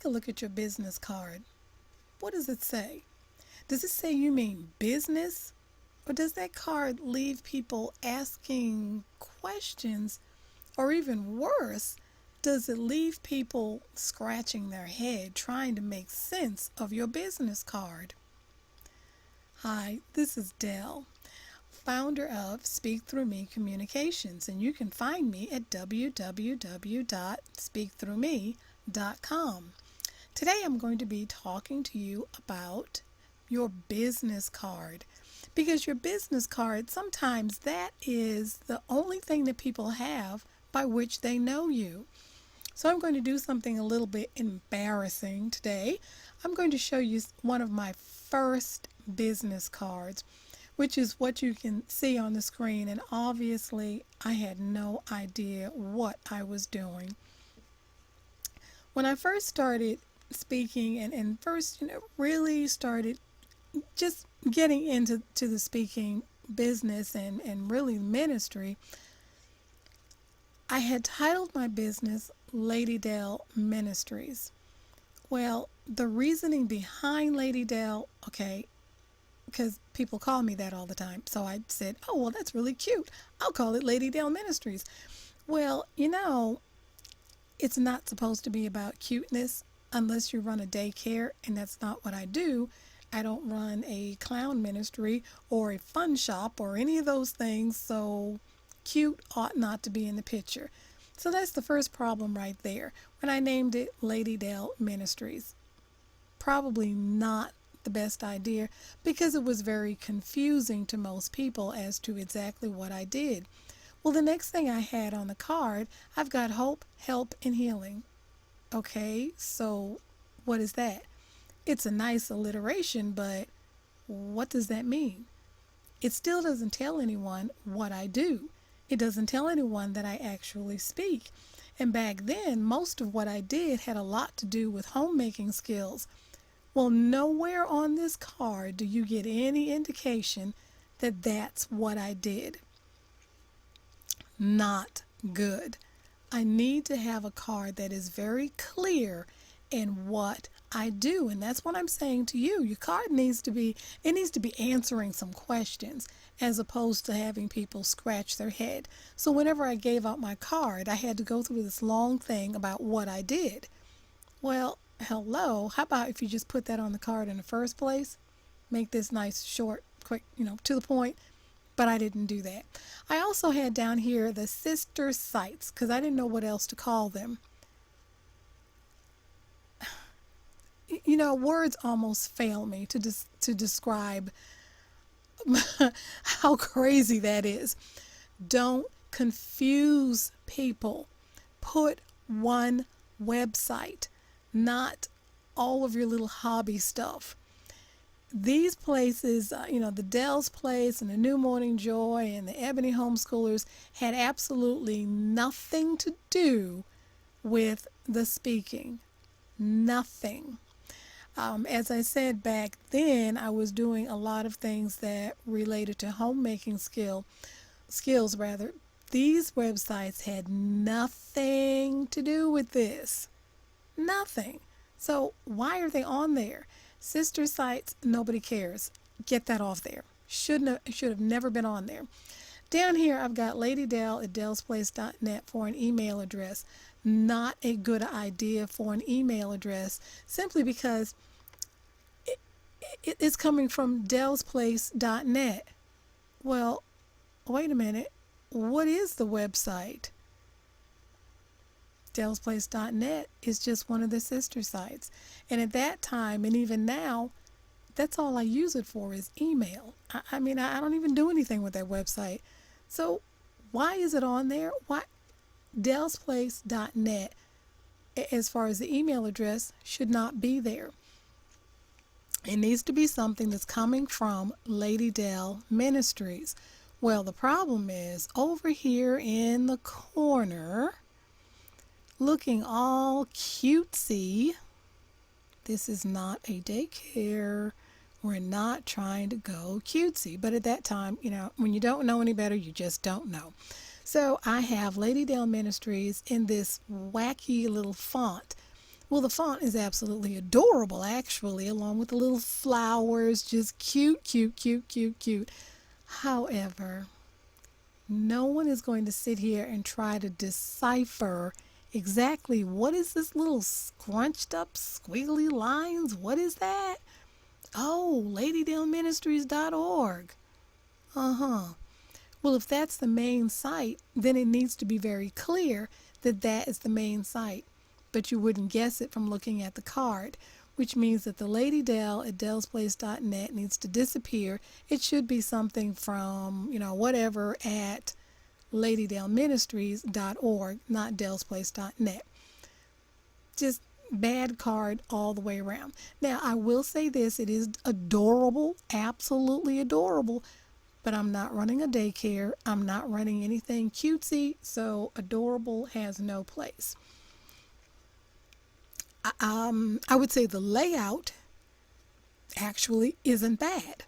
take a look at your business card. What does it say? Does it say you mean business? Or does that card leave people asking questions? Or even worse, does it leave people scratching their head trying to make sense of your business card? Hi, this is Dell, founder of Speak Through Me Communications, and you can find me at www.speakthroughme.com. Today I'm going to be talking to you about your business card, because your business card, sometimes that is the only thing that people have by which they know you. So I'm going to do something a little bit embarrassing today. I'm going to show you one of my first business cards, which is what you can see on the screen, and obviously I had no idea what I was doing. When I first started speaking and first really started just getting into the speaking business and really ministry, I had titled my business Lady Dell Ministries. Well, the reasoning behind Lady Dell, okay, because people call me that all the time, so I said, oh, well, that's really cute. I'll call it Lady Dell Ministries. Well, it's not supposed to be about cuteness unless you run a daycare, and that's not what I do. I don't run a clown ministry or a fun shop or any of those things, so cute ought not to be in the picture. So that's the first problem right there. When I named it Lady Dell Ministries, probably not the best idea, because it was very confusing to most people as to exactly what I did. Well, the next thing I had on the card, I've got hope, help, and healing. Okay, so what is that? It's a nice alliteration, but what does that mean? It still doesn't tell anyone what I do. It doesn't tell anyone that I actually speak. And back then, most of what I did had a lot to do with homemaking skills. Well, nowhere on this card do you get any indication that that's what I did. Not good. I need to have a card that is very clear in what I do, and that's what I'm saying to you. Your card needs to be answering some questions as opposed to having people scratch their head. So whenever I gave out my card, I had to go through this long thing about what I did. Well, hello, how about if you just put that on the card in the first place? Make this nice, short, quick, to the point. But I didn't do that. I also had down here the sister sites, because I didn't know what else to call them. Words almost fail me to describe how crazy that is. Don't confuse people. Put one website, not all of your little hobby stuff. These places, the Dell's Place and the New Morning Joy and the Ebony Homeschoolers had absolutely nothing to do with the speaking. Nothing. As I said back then, I was doing a lot of things that related to homemaking skills. These websites had nothing to do with this. Nothing. So why are they on there? Sister sites, nobody cares. Get that off there. Should have never been on there. Down here, I've got Lady Dell at dellsplace.net for an email address. Not a good idea for an email address, simply because it's coming from dellsplace.net. Well, wait a minute. What is the website? dellsplace.net is just one of the sister sites. And at that time, and even now, that's all I use it for is email. I don't even do anything with that website. So why is it on there? Why? dellsplace.net, as far as the email address, should not be there. It needs to be something that's coming from Lady Dell Ministries. Well, the problem is over here in the corner, looking all cutesy. This is not a daycare. We're not trying to go cutesy. But at that time, when you don't know any better, you just don't know. So I have Lady Dell Ministries in this wacky little font, Well, the font is absolutely adorable, actually, along with the little flowers, just cute, cute, cute, cute, cute. However, no one is going to sit here and try to decipher exactly what is this little scrunched up squiggly lines? What is that? Oh, ladydaleministries.org. Uh-huh. Well, if that's the main site, then it needs to be very clear that that is the main site. But you wouldn't guess it from looking at the card, which means that the Lady Dell at dellsplace.net needs to disappear. It should be something from, whatever at ladydaleministries.org, not dellsplace.net. Just bad card all the way around. Now, I will say this, it is adorable, absolutely adorable, but I'm not running a daycare. I'm not running anything cutesy, so adorable has no place. I would say the layout actually isn't bad.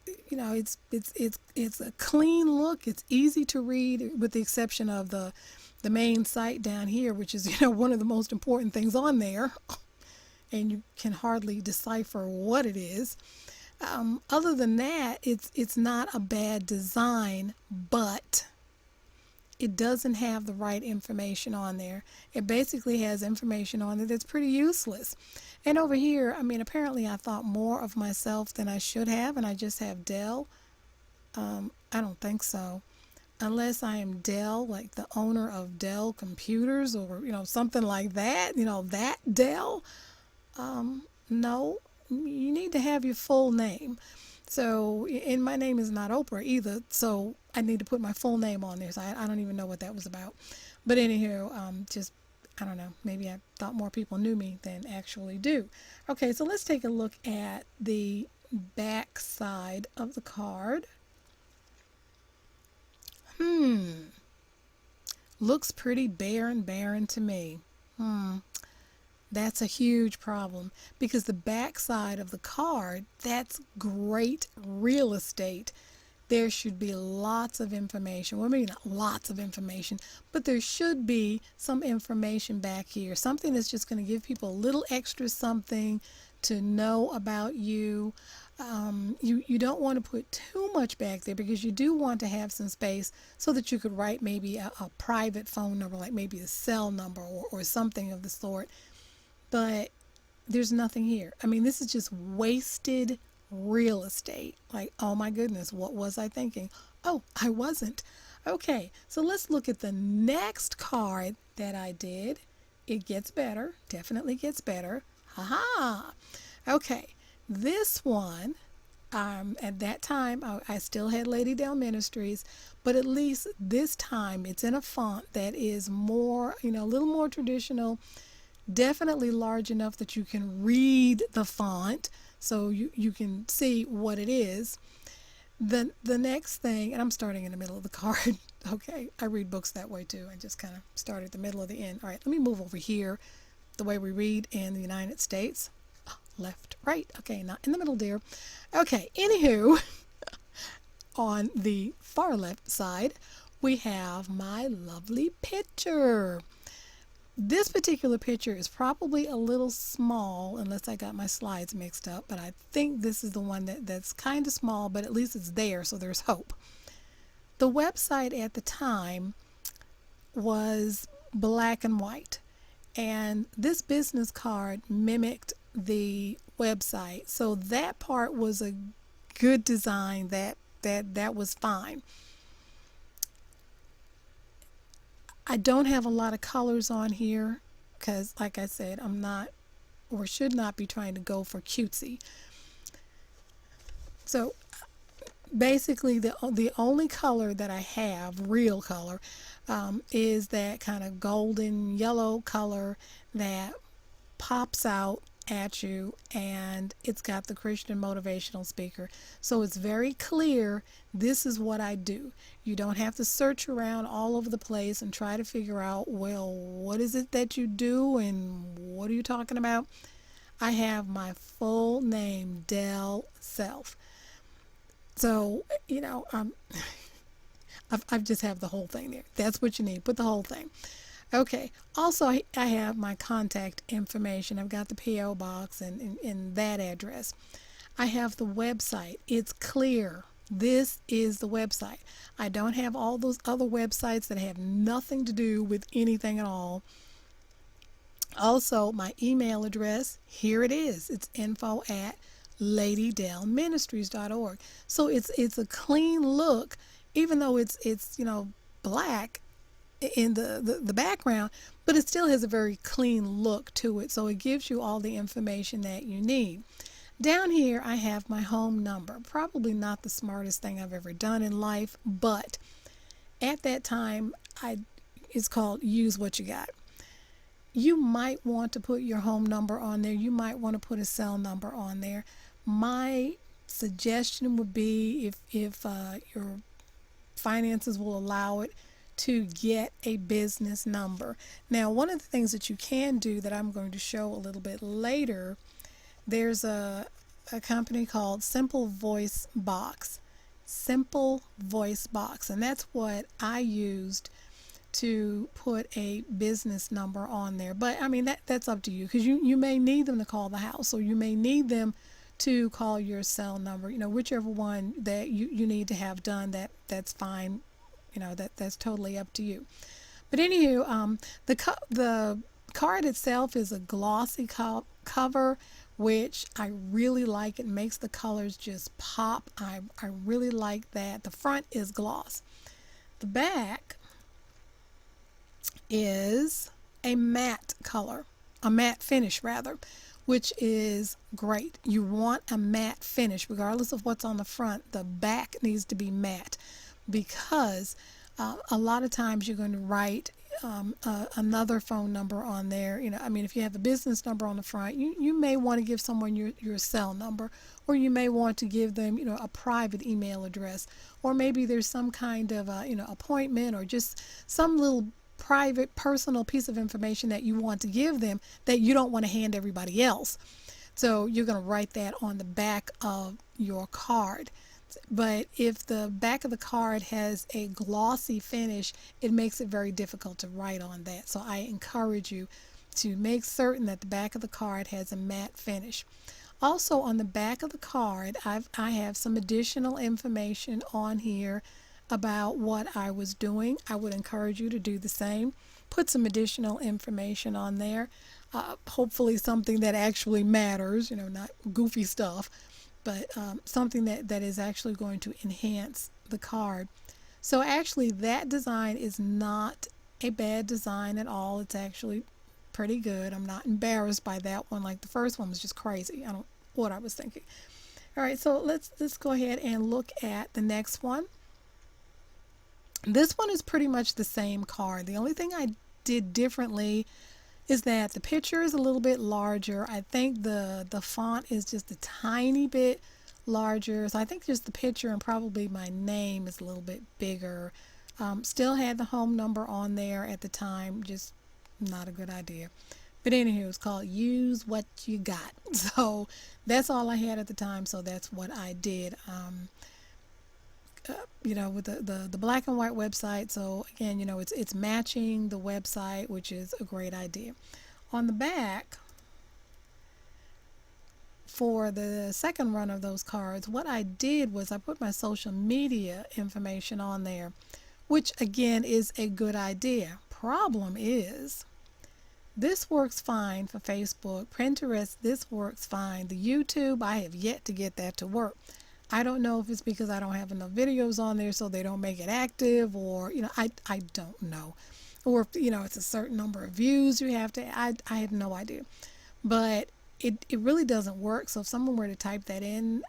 It's a clean look. It's easy to read, with the exception of the main site down here, which is one of the most important things on there, and you can hardly decipher what it is. Other than that, it's not a bad design, but it doesn't have the right information on there. It basically has information on it that's pretty useless. And over here, apparently I thought more of myself than I should have, and I just have Dell. I don't think so. Unless I am Dell, like the owner of Dell computers, or, something like that, that Dell. No, you need to have your full name. So, and my name is not Oprah either, so I need to put my full name on there. So I don't even know what that was about. But anywho, I don't know, maybe I thought more people knew me than actually do. Okay, so let's take a look at the back side of the card. Looks pretty barren to me. That's a huge problem, because the back side of the card, that's great real estate. There should be lots of information. Well, maybe not lots of information, but there should be some information back here. Something that's just going to give people a little extra something to know about you. You don't want to put too much back there, because you do want to have some space so that you could write maybe a private phone number, like maybe a cell number or something of the sort. But there's nothing here. This is just wasted real estate. Like, oh my goodness, what was I thinking? Oh, I wasn't. Okay, so let's look at the next card that I did. It gets better, definitely gets better. Haha. Okay, this one, at that time, I still had Lady Dell Ministries, but at least this time it's in a font that is more, a little more traditional. Definitely large enough that you can read the font, so you can see what it is. The next thing, and I'm starting in the middle of the card. Okay, I read books that way too. I just kind of start at the middle of the end. All right, let me move over here the way we read in the United States. Left, right. Okay, not in the middle, dear. Okay, anywho, on the far left side, we have my lovely picture. This particular picture is probably a little small, unless I got my slides mixed up, but I think this is the one that's kind of small, but at least it's there, so there's hope. The website at the time was black and white, and this business card mimicked the website, so that part was a good design. That was fine. I don't have a lot of colors on here because, like I said, I'm not, or should not be, trying to go for cutesy. So basically the only color that I have, real color, is that kind of golden yellow color that pops out at you, and it's got the Christian motivational speaker, so it's very clear this is what I do. You don't have to search around all over the place and try to figure out, well, what is it that you do and what are you talking about. I have my full name, Dell Self. So I just have the whole thing there. That's what you need. Put the whole thing. Okay. Also, I have my contact information. I've got the P.O. box and that address. I have the website. It's clear. This is the website. I don't have all those other websites that have nothing to do with anything at all. Also, my email address, here it is. It's info at ladydellministries.org. So it's a clean look, even though it's black in the background, but it still has a very clean look to it. So it gives you all the information that you need. Down here, I have my home number. Probably not the smartest thing I've ever done in life, but at that time, it's called use what you got. You might want to put your home number on there. You might want to put a cell number on there. My suggestion would be if your finances will allow it, to get a business number. Now, one of the things that you can do that I'm going to show a little bit later, there's a company called Simple Voice Box. Simple Voice Box. And that's what I used to put a business number on there. But I mean, that's up to you, because you may need them to call the house, or you may need them to call your cell number. Whichever one that you need to have done, that's fine. That's totally up to you. But anywho, the card itself is a glossy cover, which I really like. It makes the colors just pop. I really like that. The front is gloss. The back is a matte color, a matte finish rather, which is great. You want a matte finish regardless of what's on the front. The back needs to be matte, because a lot of times you're going to write another phone number on there. If you have a business number on the front, you may want to give someone your cell number, or you may want to give them a private email address, or maybe there's some kind of appointment, or just some little private personal piece of information that you want to give them that you don't want to hand everybody else. So you're going to write that on the back of your card. But if the back of the card has a glossy finish, it makes it very difficult to write on that. So I encourage you to make certain that the back of the card has a matte finish. Also, on the back of the card, I have some additional information on here about what I was doing. I would encourage you to do the same. Put some additional information on there. Hopefully something that actually matters, not goofy stuff, but something that is actually going to enhance the card. So actually that design is not a bad design at all. It's actually pretty good. I'm not embarrassed by that one. Like the first one was just crazy. I don't know what I was thinking. All right, so let's go ahead and look at the next one. This one is pretty much the same card. The only thing I did differently is that the picture is a little bit larger. I think the font is just a tiny bit larger. So I think just the picture and probably my name is a little bit bigger. Still had the home number on there at the time, just not a good idea. But anywho, it's called Use What You Got. So that's all I had at the time, so that's what I did. With the black and white website. So again, it's matching the website, which is a great idea. On the back, for the second run of those cards, what I did was I put my social media information on there, which again is a good idea. Problem is, this works fine for Facebook, Pinterest, this works fine. The YouTube, I have yet to get that to work. I don't know if it's because I don't have enough videos on there so they don't make it active, or I don't know, or if it's a certain number of views you have to. I have no idea, but it really doesn't work. So if someone were to type that in,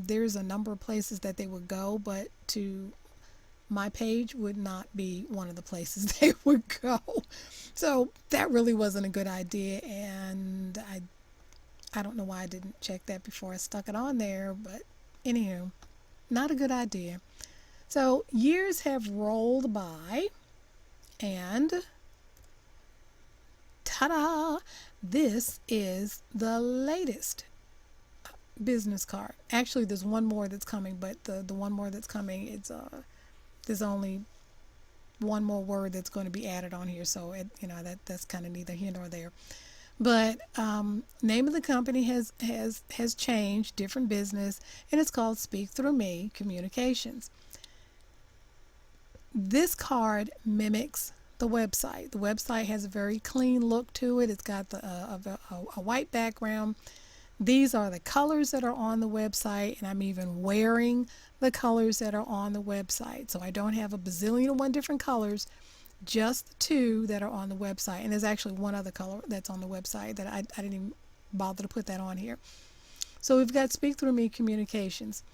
there's a number of places that they would go, but to my page would not be one of the places they would go. So that really wasn't a good idea, and I don't know why I didn't check that before I stuck it on there, but anywho, not a good idea. So years have rolled by, and ta-da! This is the latest business card. Actually, there's one more that's coming, but the one more that's coming, there's only one more word that's going to be added on here. So that's kind of neither here nor there. But name of the company has changed, different business, and it's called Speak Through Me Communications. This card mimics the website. The website has a very clean look to it. It's got a white background. These are the colors that are on the website, and I'm even wearing the colors that are on the website. So I don't have a bazillion and one different colors, just the two that are on the website. And there's actually one other color that's on the website that I didn't even bother to put that on here. So we've got Speak Through Me Communications.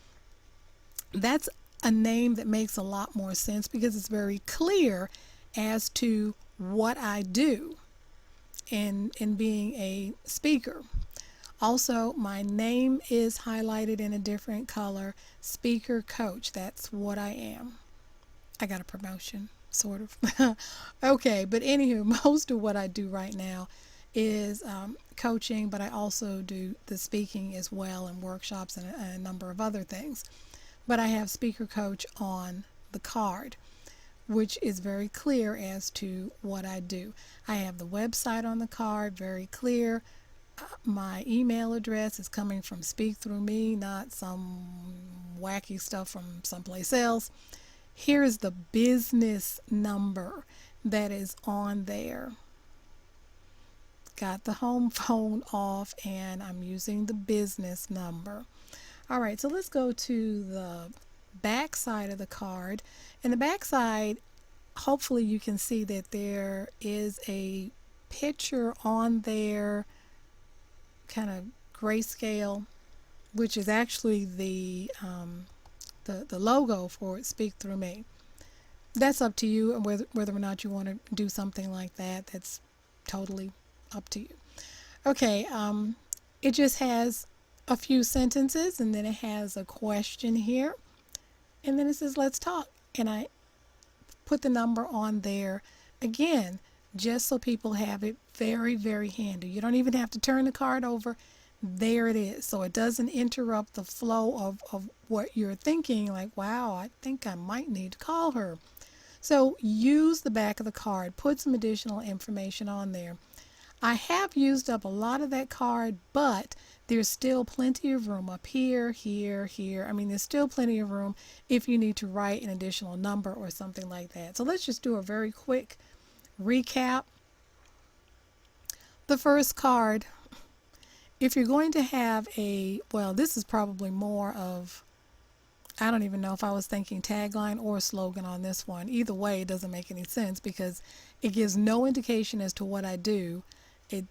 That's a name that makes a lot more sense because it's very clear as to what I do in being a speaker. Also, my name is highlighted in a different color, speaker coach. That's what I am. I got a promotion, sort of. Okay, but anywho, most of what I do right now is coaching, but I also do the speaking as well and workshops and a number of other things. But I have speaker coach on the card, which is very clear as to what I do. I have the website on the card, very clear. My email address is coming from Speak Through Me, not some wacky stuff from someplace else. Here is the business number that is on there. Got the home phone off and I'm using the business number. All right, so let's go to the back side of the card. And the back side, hopefully you can see that there is a picture on there, kind of grayscale, which is actually the logo for Speak Through Me. That's up to you, and whether or not you want to do something like that. That's totally up to you. Okay, it just has a few sentences, and then it has a question here, and then it says let's talk, and I put the number on there again just so people have it very, very handy. You don't even have to turn the card over. There it is. So it doesn't interrupt the flow of what you're thinking, like, wow, I think I might need to call her. So use the back of the card, put some additional information on there. I have used up a lot of that card, but there's still plenty of room up here, here. I mean, there's still plenty of room if you need to write an additional number or something like that. So let's just do a very quick recap. The first card, if you're going to have well, this is probably more of, I don't even know if I was thinking tagline or slogan on this one. Either way, it doesn't make any sense because it gives no indication as to what I do. It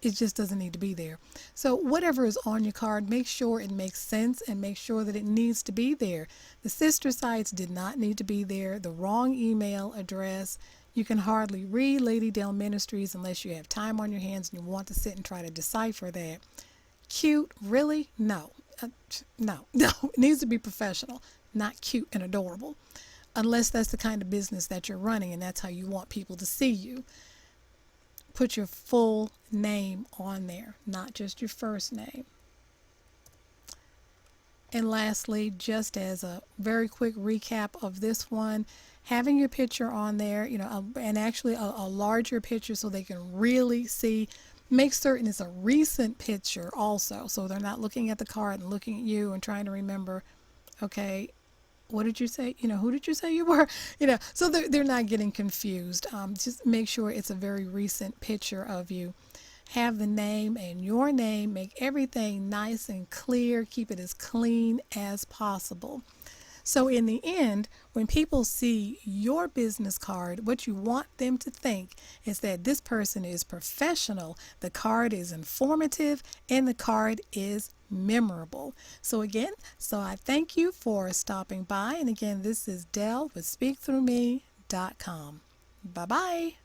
just doesn't need to be there. So whatever is on your card, make sure it makes sense and make sure that it needs to be there. The sister sites did not need to be there. The wrong email address. You can hardly read Lady Dell Ministries unless you have time on your hands and you want to sit and try to decipher that. Cute? Really? No. No. It needs to be professional, not cute and adorable. Unless that's the kind of business that you're running and that's how you want people to see you. Put your full name on there, not just your first name. And lastly, just as a very quick recap of this one, having your picture on there, and actually a larger picture so they can really see. Make certain it's a recent picture also, so they're not looking at the card and looking at you and trying to remember, okay, what did you say? Who did you say you were? So they're not getting confused. Just make sure it's a very recent picture of you. Have the name and your name. Make everything nice and clear. Keep it as clean as possible. So in the end, when people see your business card, what you want them to think is that this person is professional, the card is informative, and the card is memorable. So I thank you for stopping by. And again, this is Dell with SpeakThroughMe.com. Bye-bye.